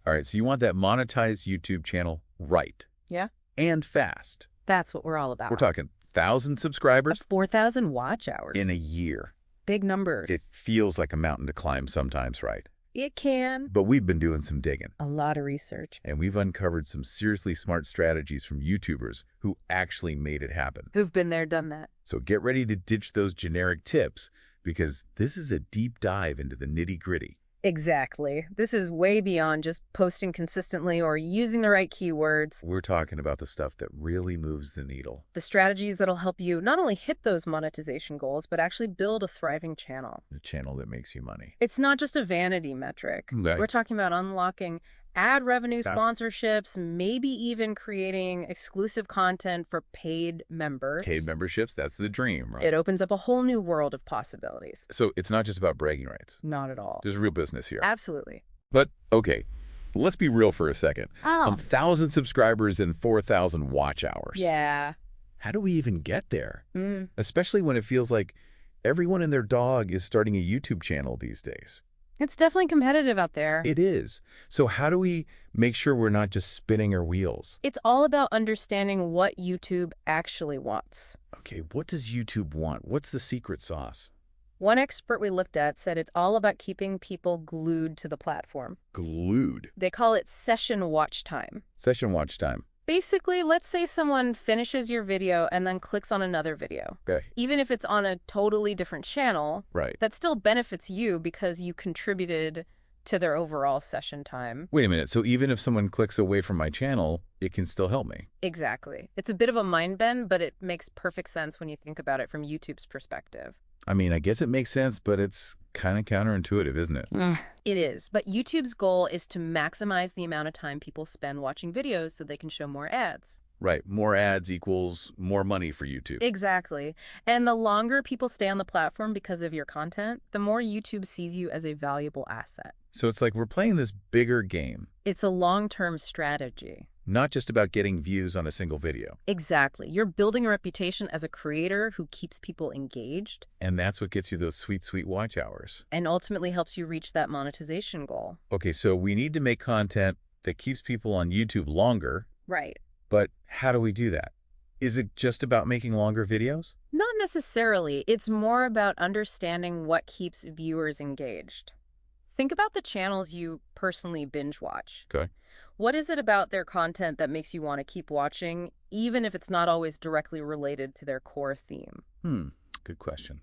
All right, so you want that monetized YouTube channel right Yeah. and fast. That's what we're all about. We're talking 1,000 subscribers 4,000 watch hours. in a year. Big numbers. It feels like a mountain to climb sometimes, right? It can. But we've been doing some digging. A lot of research. And we've uncovered some seriously smart strategies from YouTubers who actually made it happen. Who've been there, done that. So get ready to ditch those generic tips because this is a deep dive into the nitty-gritty. Exactly. This is way beyond just posting consistently or using the right keywords. We're talking about the stuff that really moves the needle. The strategies that'll help you not only hit those monetization goals, but actually build a thriving channel. A channel that makes you money. It's not just a vanity metric. Okay. We're talking about unlocking ad revenue, sponsorships, maybe even creating exclusive content for paid members. Paid memberships, that's the dream, right? It opens up a whole new world of possibilities. So it's not just about bragging rights. Not at all. There's real business here. Absolutely. But, okay, let's be real for a second. 1,000 subscribers and 4,000 watch hours. Yeah. How do we even get there? Especially when it feels like everyone and their dog is starting a YouTube channel these days. It's definitely competitive out there. It is. So how do we make sure we're not just spinning our wheels? It's all about understanding what YouTube actually wants. Okay, what does YouTube want? What's the secret sauce? One expert we looked at said it's all about keeping people glued to the platform. Glued. They call it session watch time. Session watch time. Basically, let's say someone finishes your video and then clicks on another video. Okay. Even if it's on a totally different channel, Right. that still benefits you because you contributed to their overall session time. Wait a minute. So even if someone clicks away from my channel, it can still help me? Exactly. It's a bit of a mind bend, but it makes perfect sense when you think about it from YouTube's perspective. I mean, I guess it makes sense, but it's kind of counterintuitive, isn't it? It is, but YouTube's goal is to maximize the amount of time people spend watching videos so they can show more ads. Right. More ads equals more money for YouTube. Exactly. And the longer people stay on the platform because of your content, the more YouTube sees you as a valuable asset. So it's like we're playing this bigger game. It's a long-term strategy. Not just about getting views on a single video. Exactly. You're building a reputation as a creator who keeps people engaged. And that's what gets you those sweet, sweet watch hours. And ultimately helps you reach that monetization goal. Okay, so we need to make content that keeps people on YouTube longer. Right. But how do we do that? Is it just about making longer videos? Not necessarily. It's more about understanding what keeps viewers engaged. Think about the channels you personally binge watch. Okay. What is it about their content that makes you want to keep watching, even if it's not always directly related to their core theme? Good question.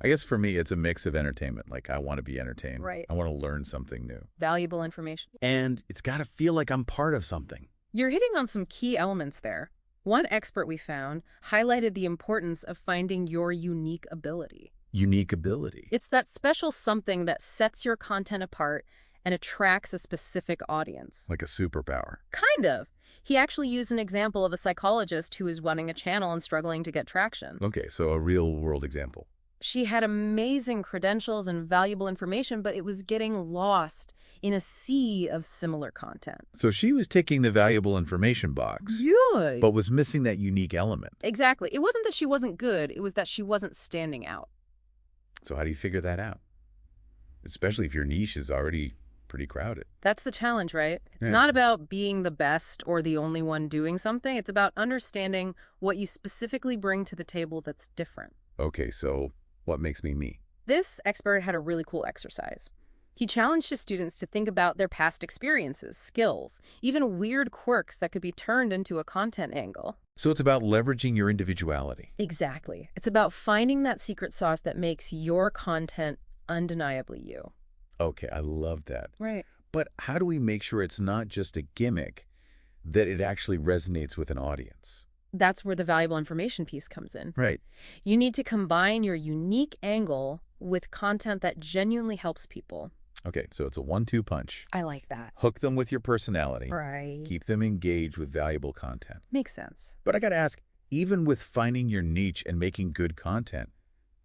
I guess for me, it's a mix of entertainment. Like, I want to be entertained. Right. I want to learn something new. Valuable information. And it's got to feel like I'm part of something. You're hitting on some key elements there. One expert we found highlighted the importance of finding your unique ability. Unique ability. It's that special something that sets your content apart and attracts a specific audience. Like a superpower. Kind of. He actually used an example of a psychologist who was running a channel and struggling to get traction. Okay, so a real-world example. She had amazing credentials and valuable information, but it was getting lost in a sea of similar content. So she was ticking the valuable information box, Yeah. but was missing that unique element. Exactly. It wasn't that she wasn't good, it was that she wasn't standing out. So how do you figure that out? Especially if your niche is already pretty crowded. That's the challenge, right? It's Yeah. not about being the best or the only one doing something. It's about understanding what you specifically bring to the table that's different. Okay, so what makes me me? This expert had a really cool exercise. He challenged his students to think about their past experiences, skills, even weird quirks that could be turned into a content angle. So it's about leveraging your individuality. Exactly. It's about finding that secret sauce that makes your content undeniably you. Okay, I love that. Right. But how do we make sure it's not just a gimmick, that it actually resonates with an audience? That's where the valuable information piece comes in. Right. You need to combine your unique angle with content that genuinely helps people. Okay, so it's a 1-2 punch. I like that. Hook them with your personality. Right. Keep them engaged with valuable content. Makes sense. But I got to ask, even with finding your niche and making good content,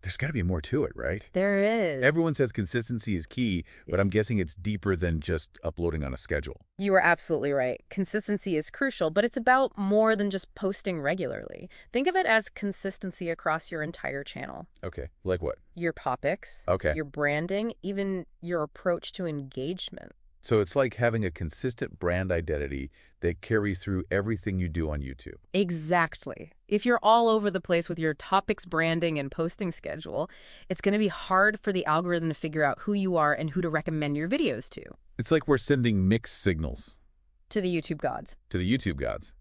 there's got to be more to it, right? There is. Everyone says consistency is key, but I'm guessing it's deeper than just uploading on a schedule. You are absolutely right. Consistency is crucial, but it's about more than just posting regularly. Think of it as consistency across your entire channel. Okay, like what? Your topics, Okay. your branding, even your approach to engagement. So it's like having a consistent brand identity that carries through everything you do on YouTube. Exactly. If you're all over the place with your topics, branding, and posting schedule, it's going to be hard for the algorithm to figure out who you are and who to recommend your videos to. It's like we're sending mixed signals To the YouTube gods. to the YouTube gods.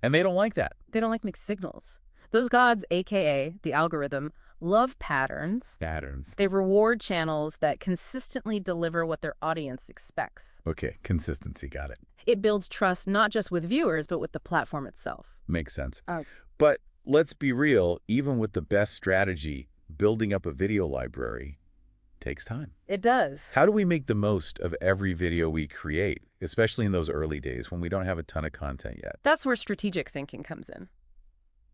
And they don't like that. They don't like mixed signals. Those gods, aka the algorithm, love patterns. Patterns. They reward channels that consistently deliver what their audience expects. Okay, consistency, got it. It builds trust not just with viewers, but with the platform itself. Makes sense. Uh, But let's be real, even with the best strategy, building up a video library takes time. It does. How do we make the most of every video we create, especially in those early days when we don't have a ton of content yet? That's where strategic thinking comes in.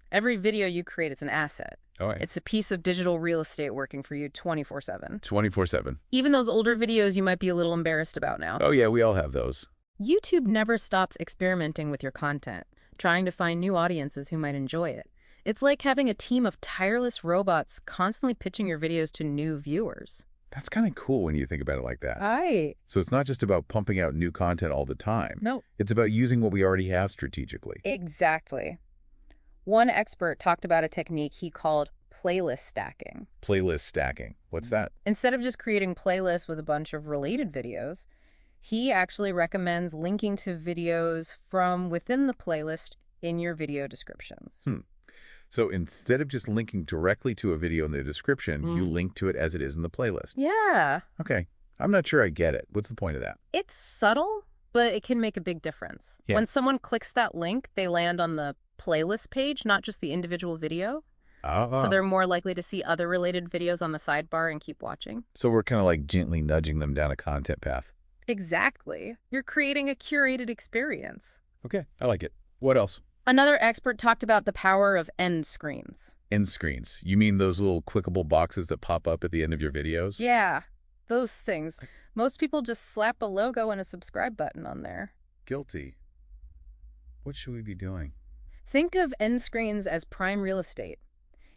Every video you create is an asset. All right. It's a piece of digital real estate working for you 24/7. 24/7. Even those older videos you might be a little embarrassed about now. Oh yeah, we all have those. YouTube never stops experimenting with your content, trying to find new audiences who might enjoy it. It's like having a team of tireless robots constantly pitching your videos to new viewers. That's kind of cool when you think about it like that. Right. So it's not just about pumping out new content all the time. No. It's about using what we already have strategically. Exactly. One expert talked about a technique he called playlist stacking. Playlist stacking. What's that? Instead of just creating playlists with a bunch of related videos, he actually recommends linking to videos from within the playlist in your video descriptions. So instead of just linking directly to a video in the description, you link to it as it is in the playlist. Yeah. Okay. I'm not sure I get it. What's the point of that? It's subtle, but it can make a big difference. Yeah. When someone clicks that link, they land on the playlist page, not just the individual video. So they're more likely to see other related videos on the sidebar and keep watching. So we're kind of like gently nudging them down a content path. Exactly. You're creating a curated experience. Okay. I like it. What else? Another expert talked about the power of end screens. End screens. You mean those little clickable boxes that pop up at the end of your videos? Yeah, those things. Most people just slap a logo and a subscribe button on there. Guilty. What should we be doing? Think of end screens as prime real estate.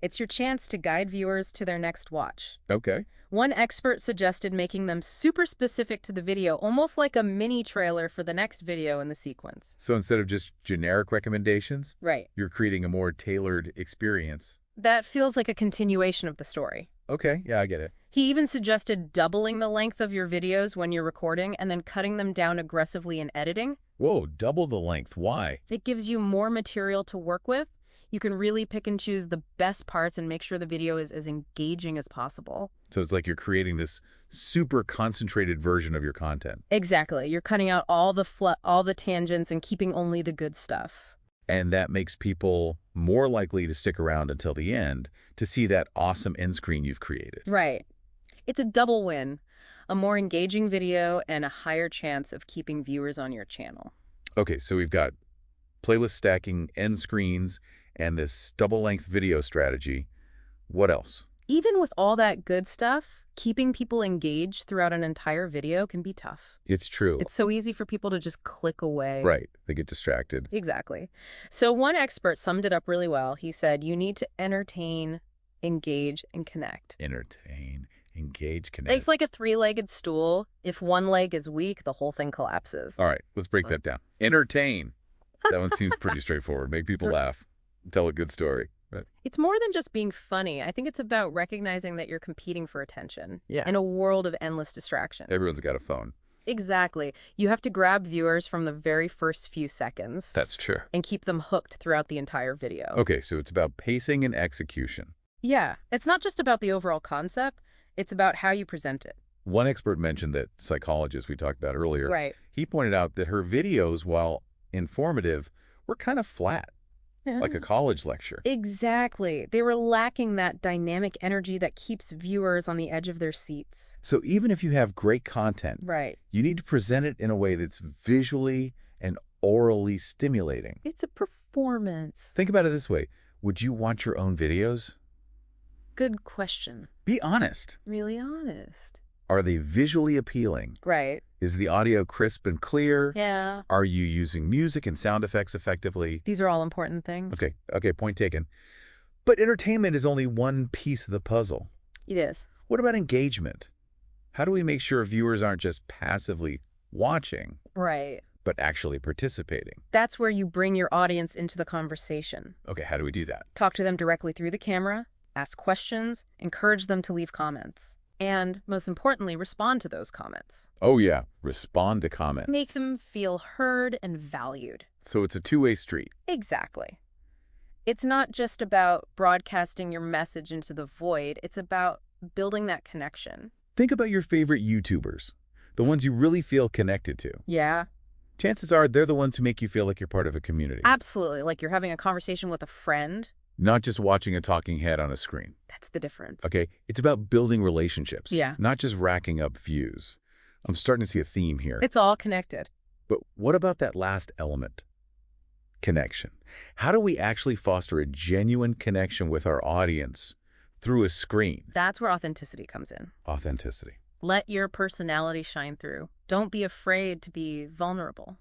It's your chance to guide viewers to their next watch. Okay. One expert suggested making them super specific to the video, almost like a mini trailer for the next video in the sequence. So instead of just generic recommendations, Right. you're creating a more tailored experience. That feels like a continuation of the story. Okay. Yeah, I get it. He even suggested doubling the length of your videos when you're recording and then cutting them down aggressively in editing. Whoa, double the length. Why? It gives you more material to work with. You can really pick and choose the best parts and make sure the video is as engaging as possible. So it's like you're creating this super concentrated version of your content. Exactly. You're cutting out all the tangents and keeping only the good stuff. And that makes people more likely to stick around until the end to see that awesome end screen you've created. Right. It's a double win. A more engaging video and a higher chance of keeping viewers on your channel. Okay, so we've got playlist stacking, end screens, and this double-length video strategy. What else? Even with all that good stuff, keeping people engaged throughout an entire video can be tough. It's true. It's so easy for people to just click away. Right. They get distracted. Exactly. So one expert summed it up really well. He said, you need to entertain, engage, and connect. Entertain, engage, connect. It's like a three-legged stool. If one leg is weak, the whole thing collapses. All right, let's break that down. Entertain. That one seems pretty straightforward. Make people laugh. Tell a good story. Right. It's more than just being funny. I think it's about recognizing that you're competing for attention Yeah. in a world of endless distractions. Everyone's got a phone. Exactly. You have to grab viewers from the very first few seconds. That's true. And keep them hooked throughout the entire video. Okay, so it's about pacing and execution. Yeah. It's not just about the overall concept. It's about how you present it. One expert mentioned that psychologist we talked about earlier. Right. He pointed out that her videos, while informative, were kind of flat, like a college lecture. Exactly. They were lacking that dynamic energy that keeps viewers on the edge of their seats. So even if you have great content, Right. you need to present it in a way that's visually and orally stimulating. It's a performance. Think about it this way. Would you want your own videos? Good question. Be honest. Really honest. Are they visually appealing? Right. Is the audio crisp and clear? Yeah. Are you using music and sound effects effectively? These are all important things. Okay, point taken. But entertainment is only one piece of the puzzle. It is. What about engagement? How do we make sure viewers aren't just passively watching, Right. but actually participating. That's where you bring your audience into the conversation. Okay, how do we do that? Talk to them directly through the camera, ask questions, encourage them to leave comments, and, most importantly, respond to those comments. Oh yeah, respond to comments. Make them feel heard and valued. So it's a two-way street. Exactly. It's not just about broadcasting your message into the void, it's about building that connection. Think about your favorite YouTubers, the ones you really feel connected to. Yeah, Chances are they're the ones who make you feel like you're part of a community, absolutely. Like you're having a conversation with a friend. not just watching a talking head on a screen. That's the difference. Okay, it's about building relationships, Yeah. not just racking up views. I'm starting to see a theme here. It's all connected. But what about that last element? Connection. How do we actually foster a genuine connection with our audience through a screen? That's where authenticity comes in. Authenticity. Let your personality shine through. Don't be afraid to be vulnerable.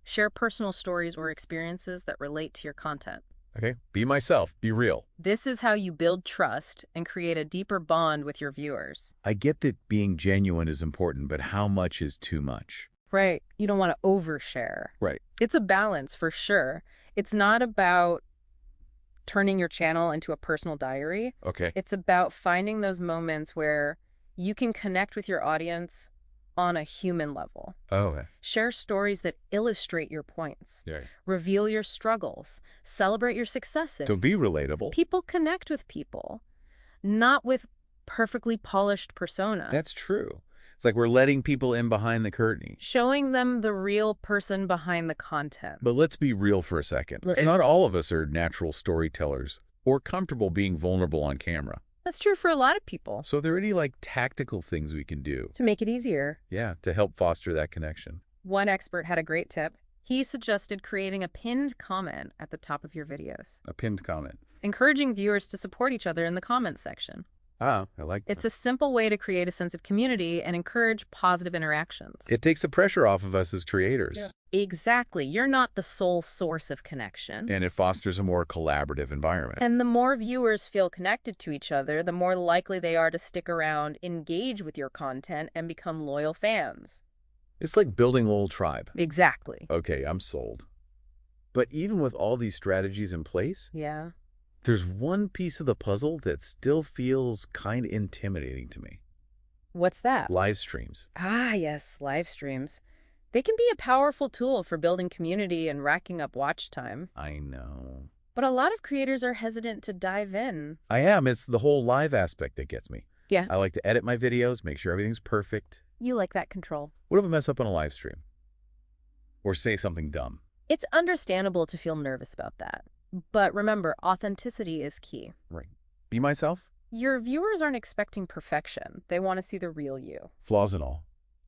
Share personal stories or experiences that relate to your content. Okay, be myself, be real. This is how you build trust and create a deeper bond with your viewers. I get that being genuine is important, but how much is too much? Right. You don't want to overshare. Right. It's a balance for sure. It's not about turning your channel into a personal diary. Okay. It's about finding those moments where you can connect with your audience on a human level. Oh, okay. Share stories that illustrate your points. Yeah. Reveal your struggles. Celebrate your successes. So be relatable. People connect with people, not with perfectly polished persona. That's true. It's like we're letting people in behind the curtain. Showing them the real person behind the content. But let's be real for a second. Right. Not all of us are natural storytellers or comfortable being vulnerable on camera. That's true for a lot of people. So are there any tactical things we can do? To make it easier, Yeah, to help foster that connection. one expert had a great tip. He suggested creating a pinned comment at the top of your videos, A pinned comment. encouraging viewers to support each other in the comments section. Ah, I like that. It's a simple way to create a sense of community and encourage positive interactions. It takes the pressure off of us as creators. Yeah. Exactly. You're not the sole source of connection. And it fosters a more collaborative environment. And the more viewers feel connected to each other, the more likely they are to stick around, engage with your content, and become loyal fans. It's like building a little tribe. Exactly. Okay, I'm sold. But even with all these strategies in place, Yeah. there's one piece of the puzzle that still feels kind of intimidating to me. What's that? Live streams. Ah, yes, live streams. They can be a powerful tool for building community and racking up watch time. I know. But a lot of creators are hesitant to dive in. I am. It's the whole live aspect that gets me. Yeah. I like to edit my videos, make sure everything's perfect. You like that control. What if I mess up on a live stream? Or say something dumb? It's understandable to feel nervous about that. But remember, authenticity is key. Right. Be myself? Your viewers aren't expecting perfection. They want to see the real you. Flaws and all.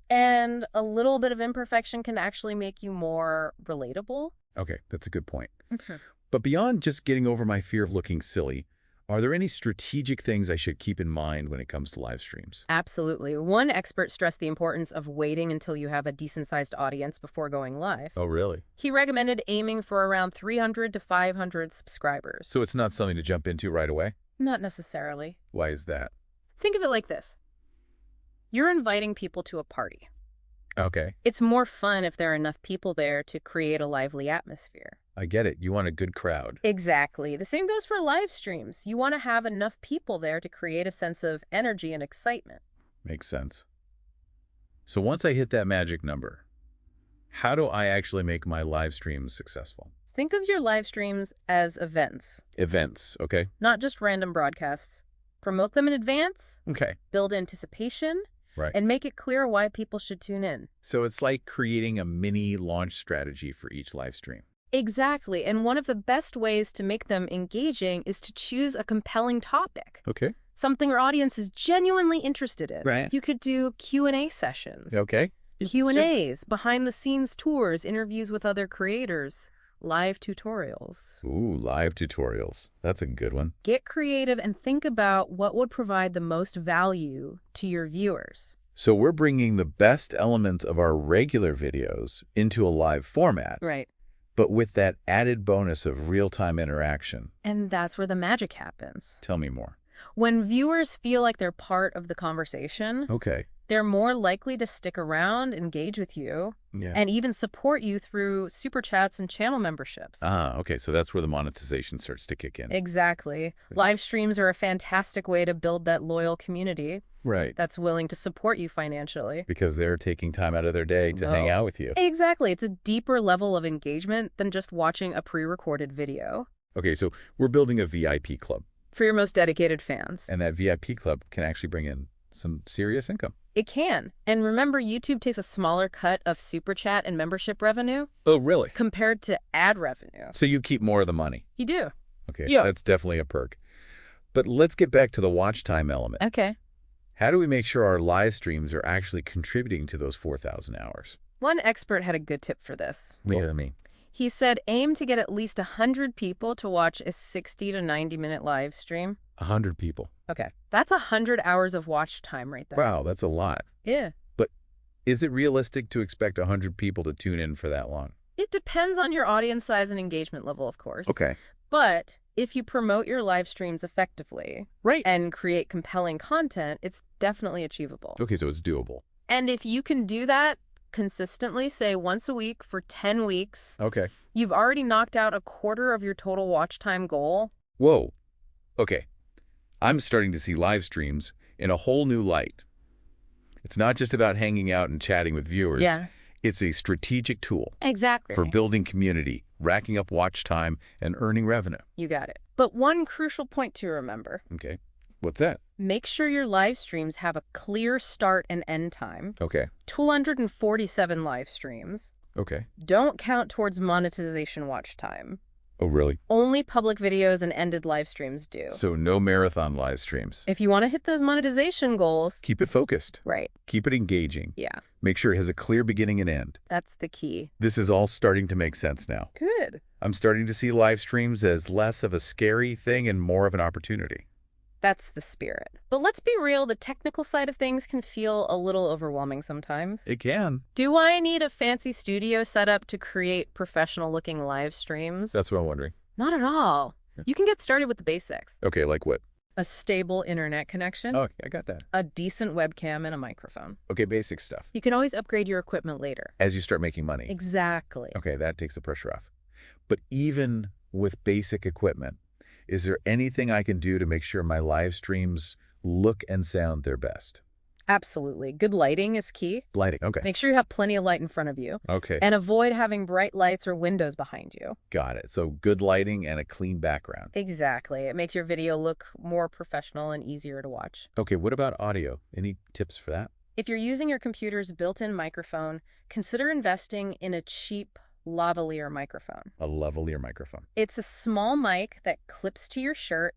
And a little bit of imperfection can actually make you more relatable. Okay, that's a good point. Okay. But beyond just getting over my fear of looking silly, are there any strategic things I should keep in mind when it comes to live streams? Absolutely. One expert stressed the importance of waiting until you have a decent-sized audience before going live. Oh, really? He recommended aiming for around 300 to 500 subscribers. So it's not something to jump into right away? Not necessarily. Why is that? Think of it like this. You're inviting people to a party. Okay, It's more fun if there are enough people there to create a lively atmosphere. I get it. You want a good crowd. Exactly. The same goes for live streams. You want to have enough people there to create a sense of energy and excitement. Makes sense. So once I hit that magic number, how do I actually make my live streams successful? Think of your live streams as events, Events, okay? not just random broadcasts. Promote them in advance, Okay, build anticipation, right. and make it clear why people should tune in. So it's like creating a mini launch strategy for each live stream. Exactly. And one of the best ways to make them engaging is to choose a compelling topic, Okay. something your audience is genuinely interested in. Right. You could do Q&A sessions. Okay. Q&As, behind-the-scenes tours, interviews with other creators, live tutorials. Ooh, live tutorials. That's a good one. Get creative and think about what would provide the most value to your viewers. So we're bringing the best elements of our regular videos into a live format, Right. but with that added bonus of real-time interaction. And that's where the magic happens. Tell me more. When viewers feel like they're part of the conversation, Okay. They're more likely to stick around, engage with you, Yeah. and even support you through super chats and channel memberships. Ah, okay, so that's where the monetization starts to kick in. Exactly. Live streams are a fantastic way to build that loyal community Right. that's willing to support you financially. Because they're taking time out of their day to hang No. out with you. Exactly. It's a deeper level of engagement than just watching a pre-recorded video. Okay, so we're building a VIP club, For your most dedicated fans. and that VIP club can actually bring in some serious income. It can. And remember, YouTube takes a smaller cut of super chat and membership revenue Oh, really? compared to ad revenue. So you keep more of the money. You do. Okay, Yeah. that's definitely a perk. But let's get back to the watch time element. Okay. How do we make sure our live streams are actually contributing to those 4,000 hours? One expert had a good tip for this. What do you mean? He said aim to get at least 100 people to watch a 60 to 90-minute live stream. 100 people. Okay. That's 100 hours of watch time right there. Wow, that's a lot. Yeah. But is it realistic to expect 100 people to tune in for that long? It depends on your audience size and engagement level, of course. Okay. But if you promote your live streams effectively Right. and create compelling content, it's definitely achievable. Okay, so it's doable. And if you can do that consistently, say once a week for 10 weeks, Okay. you've already knocked out a quarter of your total watch time goal. Whoa. Okay. I'm starting to see live streams in a whole new light. It's not just about hanging out and chatting with viewers. Yeah. It's a strategic tool Exactly. for building community, racking up watch time, and earning revenue. You got it. But one crucial point to remember, Okay. What's that? make sure your live streams have a clear start and end time. Okay. 247 live streams. Okay. Don't count towards monetization watch time. Oh, really? Only public videos and ended live streams do. So no marathon live streams. If you want to hit those monetization goals, Keep it focused. right, Keep it engaging. yeah, Make sure it has a clear beginning and end. that's the key. This is all starting to make sense now. Good. I'm starting to see live streams as less of a scary thing and more of an opportunity. That's the spirit. But let's be real, the technical side of things can feel a little overwhelming sometimes. It can. Do I need a fancy studio setup to create professional-looking live streams? That's what I'm wondering. Not at all. You can get started with the basics. Okay, like what? A stable internet connection, Oh, I got that. a decent webcam, and a microphone. Okay, basic stuff. You can always upgrade your equipment later. As you start making money. Exactly. Okay, that takes the pressure off. But even with basic equipment, is there anything I can do to make sure my live streams look and sound their best? Absolutely. Good lighting is key. Lighting, okay. Make sure you have plenty of light in front of you. Okay, And avoid having bright lights or windows behind you. got it. So good lighting and a clean background. Exactly. It makes your video look more professional and easier to watch. Okay, what about audio? Any tips for that? If you're using your computer's built-in microphone, consider investing in a cheap lavalier microphone. A lavalier microphone. It's a small mic that clips to your shirt.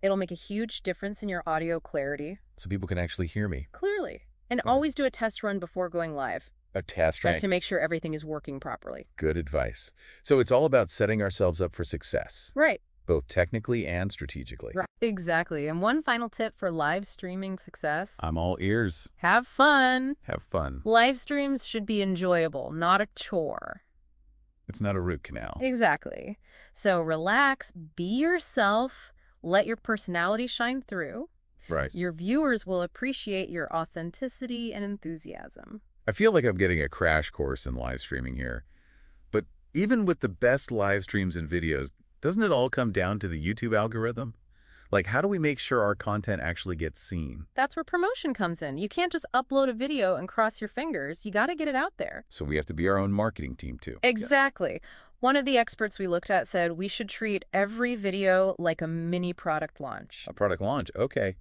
It'll make a huge difference in your audio clarity. So people can actually hear me. Clearly. And Got it. always do a test run before going live, A test, just right? to make sure everything is working properly. Good advice. So it's all about setting ourselves up for success, Right. both technically and strategically. Right. Exactly. And one final tip for live streaming success. I'm all ears. Have fun. Have fun. Live streams should be enjoyable, not a chore. It's not a root canal. Exactly. So relax, be yourself, let your personality shine through. Right. Your viewers will appreciate your authenticity and enthusiasm. I feel like I'm getting a crash course in live streaming here. But even with the best live streams and videos, doesn't it all come down to the YouTube algorithm? Like, how do we make sure our content actually gets seen? That's where promotion comes in. You can't just upload a video and cross your fingers. You got to get it out there. So we have to be our own marketing team, too. Exactly. One of the experts we looked at said we should treat every video like a mini product launch. A product launch, okay.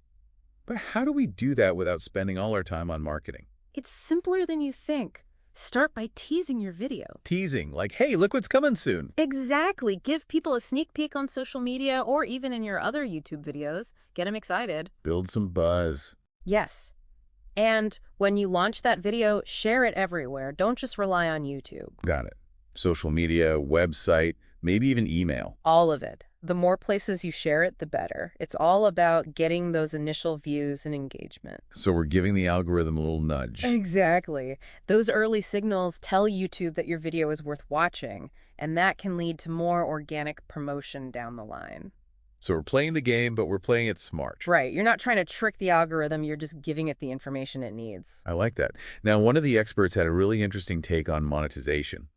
But how do we do that without spending all our time on marketing? It's simpler than you think. Start by teasing your video. Teasing, like, hey, look what's coming soon. Exactly. Give people a sneak peek on social media or even in your other YouTube videos. Get them excited. Build some buzz. Yes. And when you launch that video, share it everywhere. Don't just rely on YouTube. Got it. Social media, website, maybe even email. All of it. The more places you share it, the better. It's all about getting those initial views and engagement. So we're giving the algorithm a little nudge. Exactly. Those early signals tell YouTube that your video is worth watching, and that can lead to more organic promotion down the line. So we're playing the game, but we're playing it smart. Right. You're not trying to trick the algorithm, you're just giving it the information it needs. I like that. Now, one of the experts had a really interesting take on monetization.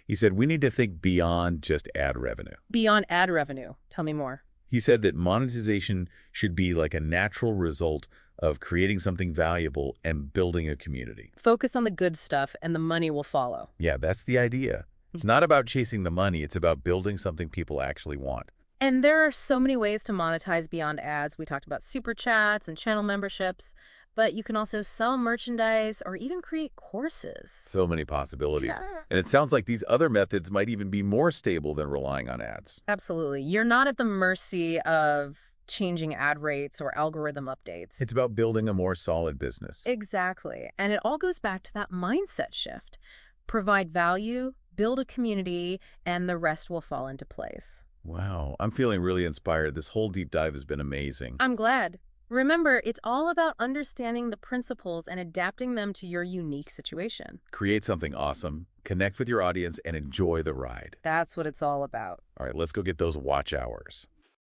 He said we need to think beyond just ad revenue. Beyond ad revenue. Tell me more. He said that monetization should be like a natural result of creating something valuable and building a community. Focus on the good stuff and the money will follow. Yeah, that's the idea. It's not about chasing the money. It's about building something people actually want. And there are so many ways to monetize beyond ads. We talked about super chats and channel memberships, but you can also sell merchandise or even create courses. So many possibilities. Yeah. And it sounds like these other methods might even be more stable than relying on ads. Absolutely. You're not at the mercy of changing ad rates or algorithm updates. It's about building a more solid business. Exactly. And it all goes back to that mindset shift. Provide value, build a community, and the rest will fall into place. Wow, I'm feeling really inspired. This whole deep dive has been amazing. I'm glad. Remember, it's all about understanding the principles and adapting them to your unique situation. Create something awesome, connect with your audience, and enjoy the ride. That's what it's all about. All right, let's go get those watch hours.